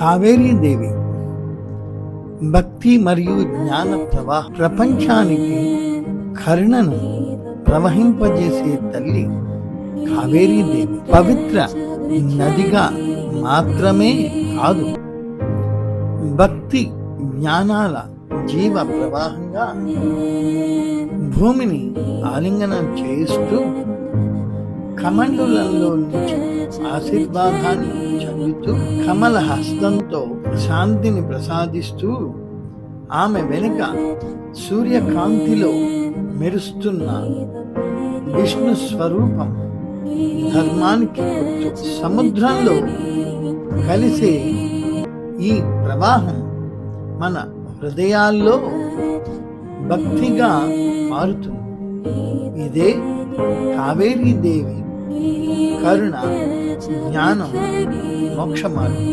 కావేరీ దేవి భక్తి మరియు జ్ఞాన ప్రవాహం. ప్రపంచానికి కరుణను ప్రవహింపజేసే తల్లి కావేరీ దేవి పవిత్ర నదిగా మాత్రమే కాదు, భక్తి జ్ఞానాల జీవ ప్రవాహంగా భూమిని ఆలింగనం చేస్తూ కమండలంలో నుంచి ఆశీర్వాదాన్ని చల్లుతూ కమల హస్తంతో శాంతిని ప్రసాదిస్తూ ఆమె వెనుక సూర్యకాంతిలో మెరుస్తున్న విష్ణు స్వరూపం ధర్మానికి గుర్తు. సముద్రంలో కలిసే ఈ ప్రవాహం మన హృదయాల్లో భక్తిగా మారుతుంది. ఇదే కావేరీ దేవి కరుణ, జ్ఞానం, మోక్ష మార్గం.